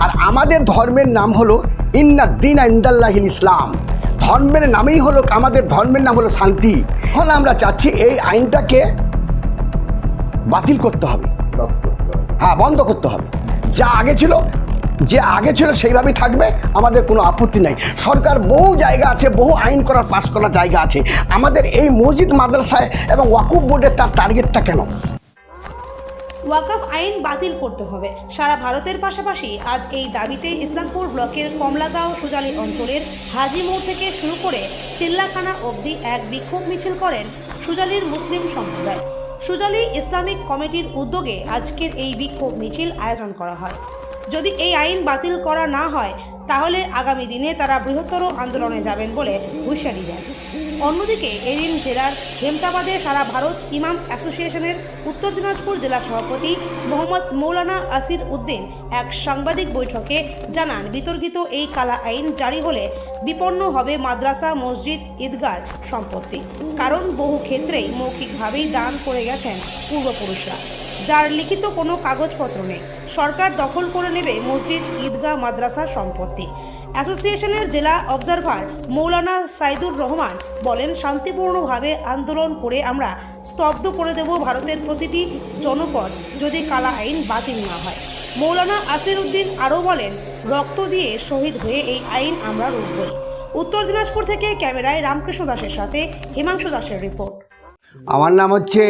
আর আমাদের ধর্মের নাম হলো ইন্নাদ্দীনা ইনদাল্লাহিল ইসলাম। ধর্মের নামেই হলো, আমাদের ধর্মের নাম হলো শান্তি। এখন আমরা চাচ্ছি এই আইনটাকে বাতিল করতে হবে, হ্যাঁ বন্ধ করতে হবে। যে আগে ছিল সেইভাবেই থাকবে, আমাদের কোনো আপত্তি নাই। সরকার বহু জায়গা আছে, বহু আইন করার পাস করার জায়গা আছে। আমাদের এই মসজিদ মাদ্রাসায় এবং ওয়াকুফ বোর্ডের তার টার্গেটটা কেন? ওয়াকফ আইন বাতিল করতে হবে। সারা ভারতের পাশাপাশি আজ এই দাবিতে ইসলামপুর ব্লকের কমলাগাঁও সুজালি অঞ্চলের হাজি মোড় থেকে শুরু করে চিল্লাখানা অবধি এক বিক্ষোভ মিছিল করেন সুজালির মুসলিম সম্প্রদায়। সুজালি ইসলামিক কমিটির উদ্যোগে আজকের এই বিক্ষোভ মিছিল আয়োজন করা হয়। যদি এই আইন বাতিল করা না হয় তাহলে আগামী দিনে তারা বৃহত্তর আন্দোলনে যাবেন বলে হুঁশিয়ারি দেন। অন্যদিকে এদিন জেলার হেমতাবাদে সারা ভারত ইমাম অ্যাসোসিয়েশনের উত্তর দিনাজপুর জেলা সভাপতি মোহাম্মদ মৌলানা আসির উদ্দিন এক সাংবাদিক বৈঠকে জানান, বিতর্কিত এই কালা আইন জারি হলে বিপন্ন হবে মাদ্রাসা, মসজিদ, ঈদগাহ সম্পত্তি। কারণ বহু ক্ষেত্রেই মৌখিকভাবেই দান করে গেছেন পূর্বপুরুষরা, যার লিখিত কোনো কাগজপত্র নেই। সরকার দখল করে নেবে মসজিদ, ঈদগাহ, মাদ্রাসার সম্পত্তি। অ্যাসোসিয়েশনের জেলা অবজারভার মৌলানা সাইদুর রহমান বলেন, শান্তিপূর্ণভাবে আন্দোলন করে আমরা স্তব্ধ করে দেব ভারতের প্রতিটি জনপদ যদি কালা আইন বাতিল না হয়। মৌলানা আসির উদ্দিন আরও বলেন, রক্ত দিয়ে শহীদ হয়ে এই আইন আমরা রুখবই। উত্তর দিনাজপুর থেকে ক্যামেরায় রামকৃষ্ণ দাসের সাথে হিমাংশু দাসের রিপোর্ট। আমার নাম হচ্ছে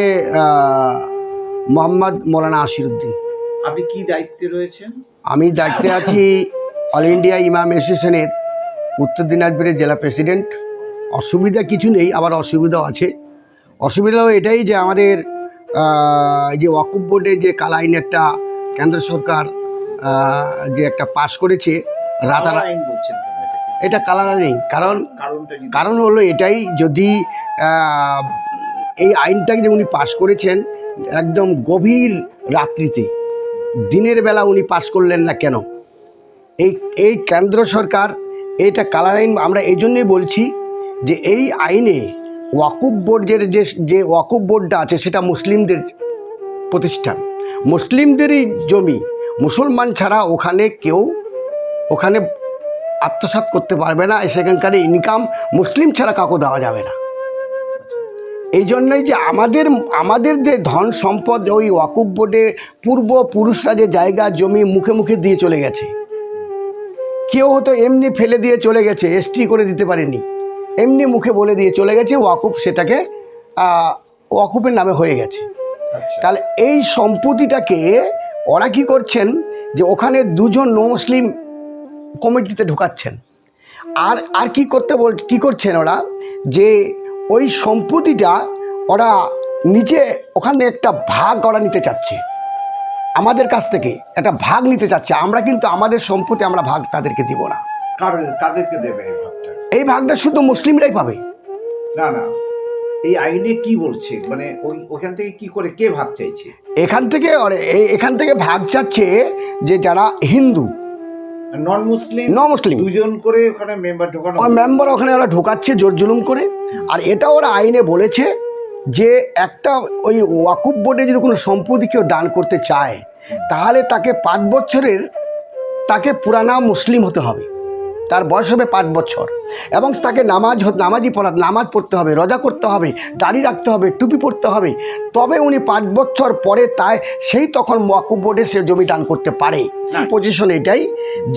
মোহাম্মদ মৌলানা আসির উদ্দিন। আপনি কি দায়িত্বে রয়েছেন? আমি দায়িত্বে আছি অল ইন্ডিয়া ইমাম অ্যাসোসিয়েশনের উত্তর দিনাজপুরের জেলা প্রেসিডেন্ট। অসুবিধা কিছু নেই, আবার অসুবিধাও আছে। অসুবিধাও এটাই যে আমাদের যে ওয়াকুফ বোর্ডের যে কালা আইন একটা কেন্দ্র সরকার যে একটা পাশ করেছে, আইন বলছেন কেন এটাকে? এটা কালার নেই। কারণ হলো এটাই, যদি এই আইনটাকে যে উনি পাশ করেছেন একদম গভীর রাত্রিতে, দিনের বেলা উনি পাশ করলেন না কেন? এই কেন্দ্র সরকার এইটা কালার আইন, আমরা এই জন্যই বলছি যে এই আইনে ওয়াকুফ বোর্ডের যে ওয়াকুফ বোর্ডটা আছে সেটা মুসলিমদের প্রতিষ্ঠান, মুসলিমদেরই জমি। মুসলমান ছাড়া ওখানে আত্মসাৎ করতে পারবে না। সেখানকার ইনকাম মুসলিম ছাড়া কাউকে দেওয়া যাবে না। এই জন্যই যে আমাদের যে ধন সম্পদ ওই ওয়াকুফ বোর্ডে পূর্বপুরুষরা যে জায়গা জমি মুখে মুখে দিয়ে চলে গেছে, কেউ হয়তো এমনি ফেলে দিয়ে চলে গেছে, এসটি করে দিতে পারেনি, এমনি মুখে বলে দিয়ে চলে গেছে, ওয়াকুফ সেটাকে ওয়াকুফের নামে হয়ে গেছে। তাহলে এই সম্পত্তিটাকে ওরা কী করছেন যে ওখানে দুজন নো মুসলিম কমিটিতে ঢুকাচ্ছেন। আর কি করছেন ওরা, যে ওই সম্পত্তিটা ওরা নিচে ওখানে একটা ভাগ ওরা নিতে চাচ্ছে, আমাদের কাছ থেকে একটা ভাগ নিতে চাচ্ছে। আমরা কিন্তু আমাদের সম্পত্তি আমরা ভাগ তাদেরকে দিব না। কাদেরকে দেবে এই ভাগটা? এই ভাগটা শুধু মুসলিমরাই পাবে। না, এই আইনে কি বলছে? মানে ওখান থেকে কি করে কে ভাগ চাইছে? এখান থেকে ভাগ চাচ্ছে যে যারা হিন্দু, নন মুসলিম দুজন করে ওখানে মেম্বার ওখানে ওরা ঢোকাচ্ছে জোর জুলুম করে। আর এটা ওরা আইনে বলেছে যে একটা ওই ওয়াকুফ বোর্ডে যদি কোনো সম্পত্তি কেউ দান করতে চায় তাহলে তাকে 5 বছরের তাকে পুরানা মুসলিম হতে হবে, তার বয়স হবে 5 বছর, এবং তাকে নামাজ পড়তে হবে, রোজা করতে হবে, দাড়ি রাখতে হবে, টুপি পরতে হবে। তবে উনি 5 বছর পরে তখন ওয়াকুফ বোর্ডে সে জমি দান করতে পারে। পজিশন এটাই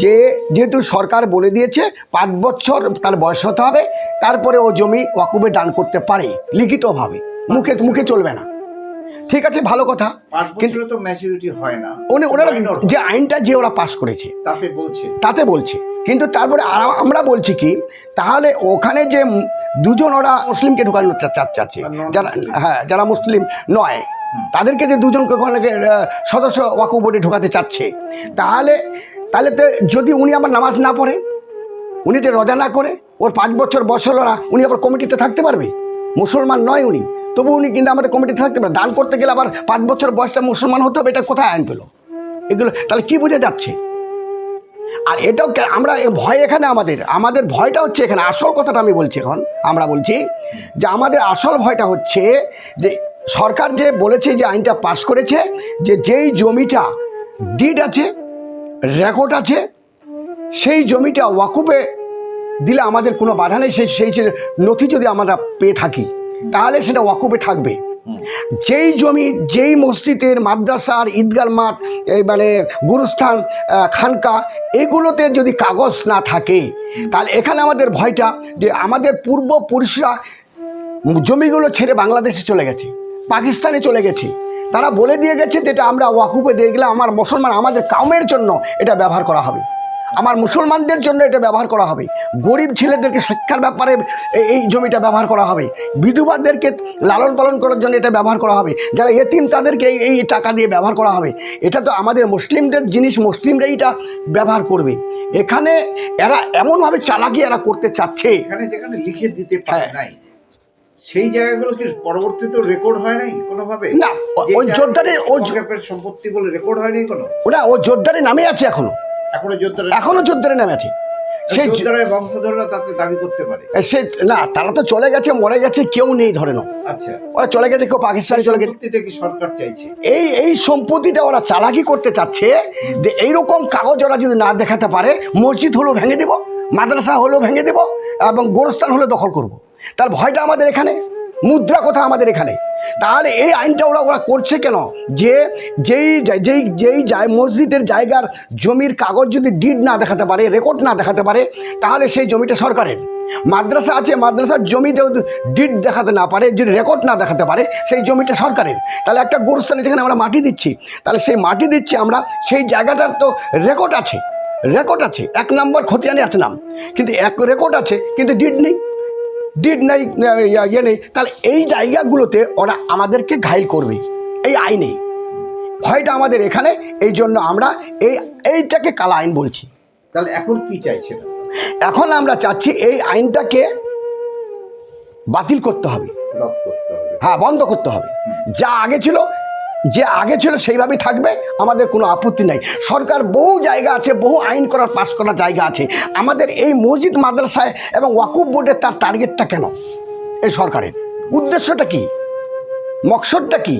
যে যেহেতু সরকার বলে দিয়েছে 5 বছর তার বয়স হতে হবে, তারপরে ও জমি ওয়াকুফে দান করতে পারে লিখিতভাবে, মুখে চলবে না। ঠিক আছে, ভালো কথা, কিন্তু তো ম্যাচুরিটি হয় না। ওনারা যে আইনটা যে ওরা পাশ করেছে তাতে বলছে। কিন্তু তারপরে আমরা বলছি কি, তাহলে ওখানে যে দুজন ওরা মুসলিমকে ঢুকানো চাচ্ছে, যারা মুসলিম নয় তাদেরকে যে দুজনকে ওখানে সদস্য ওয়াকুফ বোর্ডে ঢোকাতে চাচ্ছে, তাহলে তো যদি উনি আবার নামাজ না পড়ে, উনি যে রোজা না করে, ওর 5 বছর বয়স হলো না, উনি আবার কমিটিতে থাকতে পারবে? মুসলমান নয় উনি, তবু উনি কিন্তু আমাদের কমিটিতে থাকতে পারে। দান করতে গেলে আবার 5 বছর বয়সটা মুসলমান হতে হবে, এটা কোথায় আইন পেল? এগুলো তাহলে কি বোঝা যাচ্ছে? আর এটাও আমরা ভয়, এখানে আমাদের ভয়টা হচ্ছে, এখানে আসল কথাটা আমি বলছি, আমরা বলছি যে আমাদের আসল ভয়টা হচ্ছে যে সরকার যে বলেছে, যে আইনটা পাস করেছে, যে যেই জমিটা ডিড আছে রেকর্ড আছে, সেই জমিটা ওয়াকুফে দিলে আমাদের কোনো বাধা নেই। সেই নথি যদি আমরা পেয়ে থাকি তাহলে সেটা ওয়াকুফে থাকবে। যেই জমি, যেই মসজিদের, মাদ্রাসার, ঈদগাহ মাঠ, এই মানে গুরুস্থান, খানকা, এগুলোতে যদি কাগজ না থাকে তাহলে এখানে আমাদের ভয়টা যে আমাদের পূর্বপুরুষরা জমিগুলো ছেড়ে বাংলাদেশে চলে গেছে, পাকিস্তানে চলে গেছে। তারা বলে দিয়ে গেছে যে এটা আমরা ওয়াকুফে দিয়ে গেলে আমার মুসলমান, আমাদের কাউমের জন্য এটা ব্যবহার করা হবে, আমার মুসলমানদের জন্য এটা ব্যবহার করা হবে, গরিব ছেলেদেরকে শিক্ষার ব্যাপারে এই জমিটা ব্যবহার করা হবে, বিধবাদেরকে লালন পালন করার জন্য এটা ব্যবহার করা হবে, যারা এতিম তাদেরকে এই টাকা দিয়ে ব্যবহার করা হবে। এটা তো আমাদের মুসলিমদের জিনিস, মুসলিমরাই এটা ব্যবহার করবে। এখানে এরা এমনভাবে চালাকি এরা করতে চাচ্ছে। এখানে যেখানে লিখে দিতে পারে নাই সেই জায়গাগুলো কি পরবর্তীতে রেকর্ড হয় নাই কোনোভাবে? না, ওই যোদ্ধারের ওয়াকফের সম্পত্তি বলে রেকর্ড হয়নি কোনো? ওরা ওই যোদ্ধারের নামে আছে, এখনো যোদ্ধারের নামে আছে। সেই যোদ্ধারের বংশধররা তাতে দাবি করতে পারে? সে না, তারা তো চলে গেছে, মরে গেছে, কেউ নেই ধরে নাও। আচ্ছা, ওরা চলে গেছে, কেউ পাকিস্তানে চলে গেছে। সম্পত্তিটা কি সরকার চাইছে? এই সম্পত্তিটা ওরা চালাকি করতে চাচ্ছে যে এইরকম কাগজ ওরা যদি না দেখাতে পারে, মসজিদ হলেও ভেঙে দেব, মাদ্রাসা হলেও ভেঙে দেব, এবং গোরস্থান হলে দখল করব। তার ভয়টা আমাদের এখানে, মুদ্রা কথা আমাদের এখানে। তাহলে এই আইনটা ওরা করছে কেন? যে যেই মসজিদের জায়গার জমির কাগজ যদি ডিড না দেখাতে পারে, রেকর্ড না দেখাতে পারে, তাহলে সেই জমিটা সরকারের। মাদ্রাসা আছে, মাদ্রাসার জমিতে ডিড দেখাতে না পারে, যদি রেকর্ড না দেখাতে পারে, সেই জমিটা সরকারের। তাহলে একটা গোরস্থানে যেখানে আমরা মাটি দিচ্ছি, তাহলে সেই মাটি দিচ্ছি আমরা, সেই জায়গাটার তো রেকর্ড আছে, 1 নম্বর খতিয়ানে আছে নাম, কিন্তু রেকর্ড আছে, কিন্তু ডিড নেই, নেই। তাহলে এই জায়গাগুলোতে ওরা আমাদেরকে ঘায়েল করবে এই আইনে। ভয়টা আমাদের এখানে, এই জন্য আমরা এইটাকে কালা আইন বলছি। তাহলে এখন কি চাইছেন? এখন আমরা চাচ্ছি এই আইনটাকে বাতিল করতে হবে, রদ করতে হবে। হ্যাঁ, বন্ধ করতে হবে। যে আগে ছিল সেইভাবেই থাকবে, আমাদের কোনো আপত্তি নাই। সরকার বহু জায়গা আছে, বহু আইন পাস করার জায়গা আছে। আমাদের এই মসজিদ, মাদ্রাসায় এবং ওয়াকুফ বোর্ডের তার টার্গেটটা কেন? এই সরকারের উদ্দেশ্যটা কি, মকসদটা কি?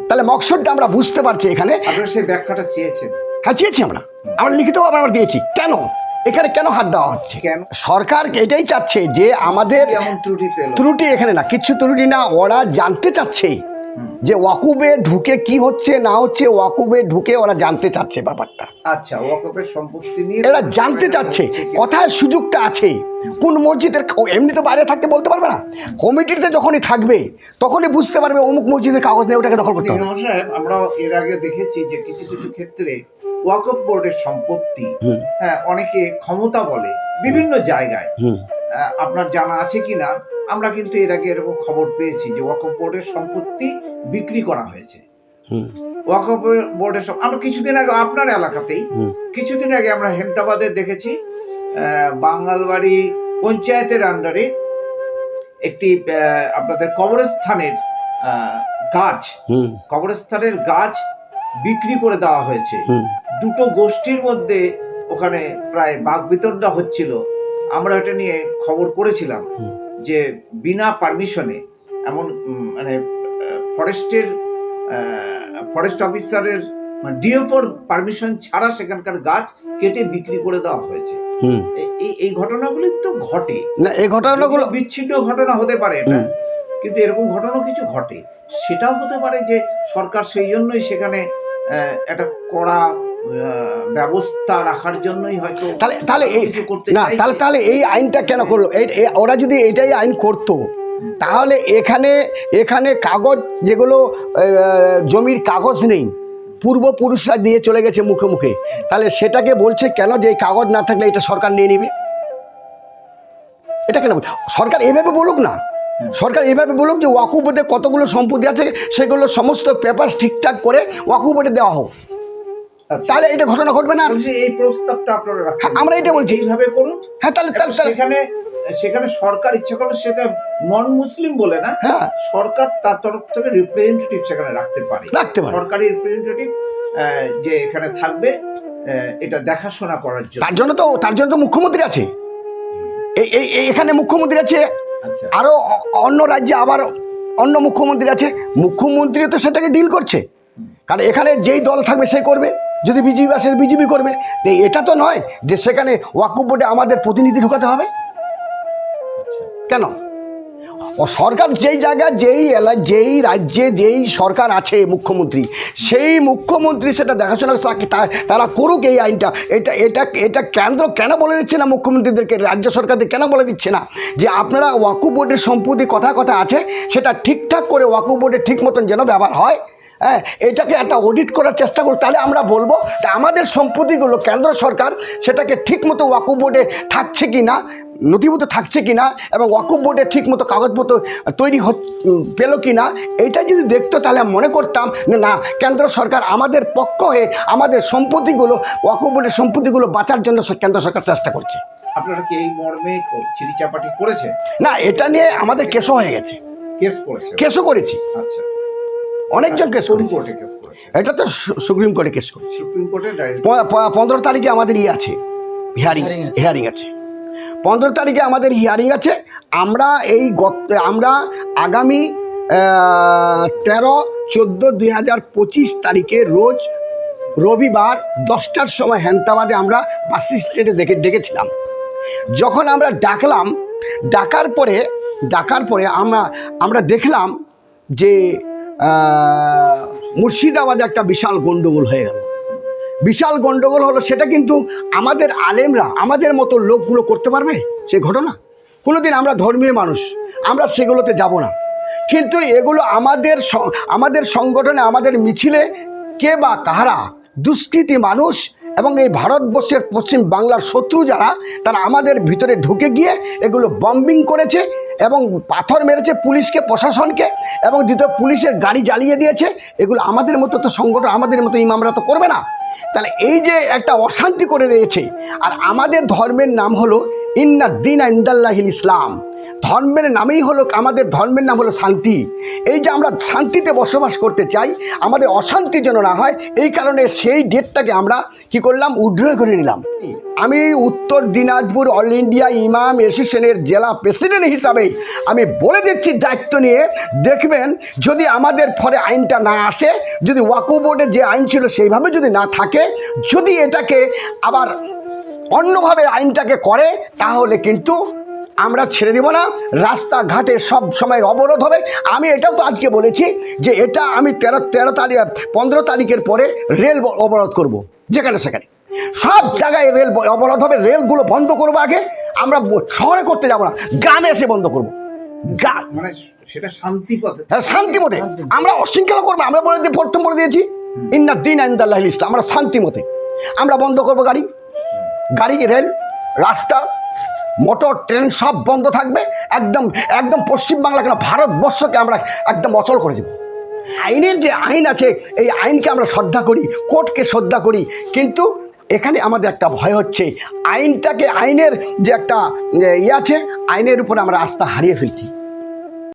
তাহলে মকসদটা আমরা বুঝতে পারছি এখানে। আপনারা সেই ব্যাখ্যাটা চেয়েছেন? হ্যাঁ, চেয়েছি আমরা লিখিতভাবে আমরা দিয়েছি। কেন এখানে হাত দেওয়া হচ্ছে? কেন সরকার এটাই চাচ্ছে যে আমাদের ত্রুটি এখানে না, কিচ্ছু ত্রুটি না। ওরা জানতে চাচ্ছে যে ওয়াকুবে ঢুকে কি হচ্ছে না হচ্ছে, ওয়াকুবে ঢুকে ওরা জানতে চাচ্ছে ব্যাপারটা। আচ্ছা, ওয়াকফের সম্পত্তি নিয়ে এরা জানতে চাচ্ছে কোথায় সুযোগটা আছে, কোন মসজিদের। এমনি তো বাইরে থাকতে বলতে পারবে না, কমিটিতে যখনই থাকবে তখনই বুঝতে পারবে অমুক মসজিদের কাগজ নেই, ওটাকে দখল করতে হবে। আমরা এর আগে দেখেছি যে কিছু কিছু ক্ষেত্রে ওয়াকফ বোর্ডের সম্পত্তি, হ্যাঁ, অনেকে ক্ষমতা বলে বিভিন্ন জায়গায়। আপনার জানা আছে কিনা, আমরা কিন্তু এর আগে এরকম খবর পেয়েছি যে ওয়াকফ বোর্ডের সম্পত্তি বিক্রি করা হয়েছে। ওয়াকফ বোর্ডের আমরা কিছুদিন আগে আপনার এলাকাতেই কিছুদিন আগে আমরা হেমতাবাদে দেখেছি, বাঙালবাড়ি পঞ্চায়েতের আন্ডারে একটি আপনাদের কবরস্থানের গাছ বিক্রি করে দেওয়া হয়েছে। দুটো গোষ্ঠীর মধ্যে ওখানে প্রায় বাকবিতণ্ডা হচ্ছিল। আমরা এটা নিয়ে খবর করেছিলাম যে বিনা পারমিশনে, এমন মানে ফরেস্ট অফিসারের ডিএফওর পারমিশন ছাড়া সেখানকার গাছ কেটে বিক্রি করে দেওয়া হয়েছে। এই ঘটনাগুলি তো ঘটে না, এই ঘটনাগুলো বিচ্ছিন্ন ঘটনা হতে পারে এটা, কিন্তু এরকম ঘটনা কিছু ঘটে। সেটাও হতে পারে যে সরকার সেই জন্যই সেখানে একটা কড়া ব্যবস্থা রাখার জন্যই হয়তো। তাহলে এই আইনটা কেন করলো? ওরা যদি এটাই আইন করতো তাহলে এখানে কাগজ, যেগুলো জমির কাগজ নেই, পূর্বপুরুষরা দিয়ে চলে গেছে মুখে মুখে, তাহলে সেটাকে বলছে কেন যে এই কাগজ না থাকলে এটা সরকার নিয়ে নিবে? এটা কেন সরকার এভাবে বলুক না, সরকার এভাবে বলুক যে ওয়াকফ বোর্ডে কতগুলো সম্পত্তি আছে সেগুলো সমস্ত পেপার ঠিকঠাক করে ওয়াকফ বোর্ডে দেওয়া হোক, তাহলে এটা ঘটনা ঘটবে না। এই প্রস্তাবটা আপনারা রাখেন, আমরা এটা বলছি এইভাবে করুন। হ্যাঁ, তাহলে সেখানে সরকার ইচ্ছা করলে সেটা নন মুসলিম বলে না, হ্যাঁ, সরকার তার তরফ থেকে রিপ্রেজেন্টেটিভ সেখানে রাখতে পারে। সরকারি রিপ্রেজেন্টেটিভ যে এখানে থাকবে এটা দেখাশোনা করার জন্য। তার জন্য তো মুখ্যমন্ত্রী আছে, এখানে মুখ্যমন্ত্রী আছে, আরো অন্য রাজ্যে আবার অন্য মুখ্যমন্ত্রী আছে। মুখ্যমন্ত্রী তো সেটাকে ডিল করছে, কারণ এখানে যেই দল থাকবে সেই করবে, যদি বিজেপি আসে বিজেপি করবে। তো এটা তো নয় যে সেখানে ওয়াকফ বোর্ডে আমাদের প্রতিনিধি ঢুকাতে হবে। কেন? ও সরকার যেই জায়গায় যেই রাজ্যে যেই সরকার আছে মুখ্যমন্ত্রী, সেই মুখ্যমন্ত্রী সেটা দেখাশোনা তারা করুক এই আইনটা। এটা কেন্দ্র কেন বলে দিচ্ছে না মুখ্যমন্ত্রীদেরকে, রাজ্য সরকারদের কেন বলে দিচ্ছে না যে আপনারা ওয়াকফ বোর্ডের সম্পত্তি কথা আছে সেটা ঠিকঠাক করে ওয়াকফ বোর্ডের ঠিক মতন যেন ব্যবহার হয়। হ্যাঁ, এটাকে একটা অডিট করার চেষ্টা করুন, তাহলে আমরা বলবো তা আমাদের সম্পত্তিগুলো কেন্দ্র সরকার সেটাকে ঠিকমতো ওয়াকফ বোর্ডে থাকছে কি না, নথিভুক্ত থাকছে কি না, এবং ওয়াকফ বোর্ডে ঠিকমতো কাগজপত্র তৈরি পেল কি না, এইটা যদি দেখতো তাহলে মনে করতাম যে না, কেন্দ্র সরকার আমাদের পক্ষ হয়ে আমাদের সম্পত্তিগুলো ওয়াকফ বোর্ডের সম্পত্তিগুলো বাঁচার জন্য কেন্দ্র সরকার চেষ্টা করছে। আপনারা কি এই মর্মে চিঠিচাপাটি করেছে? না, এটা নিয়ে আমাদের কেসও হয়ে গেছে, কেসও করেছি। আচ্ছা, অনেকজন কেস করেছে। এটা তো সুপ্রিম কোর্টে কেস করেছে। সুপ্রিম কোর্টে 15 তারিখে আমাদের আছে হিয়ারিং আছে। 15 তারিখে আমাদের হিয়ারিং আছে। আমরা আমরা আগামী 13-14-2025 তারিখে রোজ রবিবার 10টার সময় হেমতাবাদে আমরা বাস স্ট্যান্ডে ডেকেছিলাম। যখন আমরা ডাকার পরে আমরা দেখলাম যে মুর্শিদাবাদে একটা বিশাল গন্ডগোল হয়ে গেল। বিশাল গন্ডগোল হলো, সেটা কিন্তু আমাদের আলেমরা, আমাদের মতো লোকগুলো করতে পারবে সেই ঘটনা? কোনোদিন আমরা ধর্মীয় মানুষ, আমরা সেগুলোতে যাব না। কিন্তু এগুলো আমাদের সংগঠনে, আমাদের মিছিলে কে বা কাহারা দুষ্কৃতী মানুষ এবং এই ভারতবর্ষের পশ্চিম বাংলার শত্রু যারা, তারা আমাদের ভিতরে ঢুকে গিয়ে এগুলো বম্বিং করেছে এবং পাথর মেরেছে পুলিশকে, প্রশাসনকে, এবং দ্বিতীয় পুলিশের গাড়ি জ্বালিয়ে দিয়েছে। এগুলো আমাদের মতো তো সংগঠন, আমাদের মতো ইমামরা তো করবে না। তাহলে এই যে একটা অশান্তি করে দিয়েছে, আর আমাদের ধর্মের নাম হলো ইন্না দ্বীনা ইনদাল্লাহিল ইসলাম। ধর্মের নামেই হলো, আমাদের ধর্মের নাম হলো শান্তি। এই যে আমরা শান্তিতে বসবাস করতে চাই, আমাদের অশান্তি যেন না হয়, এই কারণে সেই ডেটটাকে আমরা কি করলাম, উইথড্র করে নিলাম। আমি উত্তর দিনাজপুর অল ইন্ডিয়া ইমাম অ্যাসোসিয়েশনের জেলা প্রেসিডেন্ট হিসাবে আমি বলে দিচ্ছি দায়িত্ব নিয়ে, দেখবেন যদি আমাদের ফলে আইনটা না আসে, যদি ওয়াকফ বোর্ডের যে আইন ছিল সেইভাবে যদি না থাকে, যদি এটাকে আবার অন্যভাবে আইনটাকে করে, তাহলে কিন্তু আমরা ছেড়ে দেব না। রাস্তাঘাটে সব সময় অবরোধ হবে। আমি এটাও তো আজকে বলেছি যে এটা আমি 15 তারিখের পরে রেল অবরোধ করব, যেখানে সেখানে সব জায়গায় রেল অবরোধ হবে। রেলগুলো বন্ধ করবো আগে, আমরা শহরে করতে যাব না, গ্রামে এসে বন্ধ করবো। মানে সেটা শান্তি পথে, হ্যাঁ, শান্তি মতে আমরা অশৃঙ্খলা করবো। আমরা প্রথম বলে দিয়েছি ইন্না দ্বীনা ইনদাল্লাহিল ইসলাম। আমরা শান্তি মতে আমরা বন্ধ করবো। গাড়ি, রেল, রাস্তা, মোটর, ট্রেন সব বন্ধ থাকবে। একদম পশ্চিমবাংলা কেন ভারতবর্ষকে আমরা একদম অচল করে দেব। আইনের যে আইন আছে, এই আইনকে আমরা শ্রদ্ধা করি, কোর্টকে শ্রদ্ধা করি, কিন্তু এখানে আমাদের একটা ভয় হচ্ছে, আইনের যে একটা আছে, আইনের উপরে আমরা আস্থা হারিয়ে ফেলছি।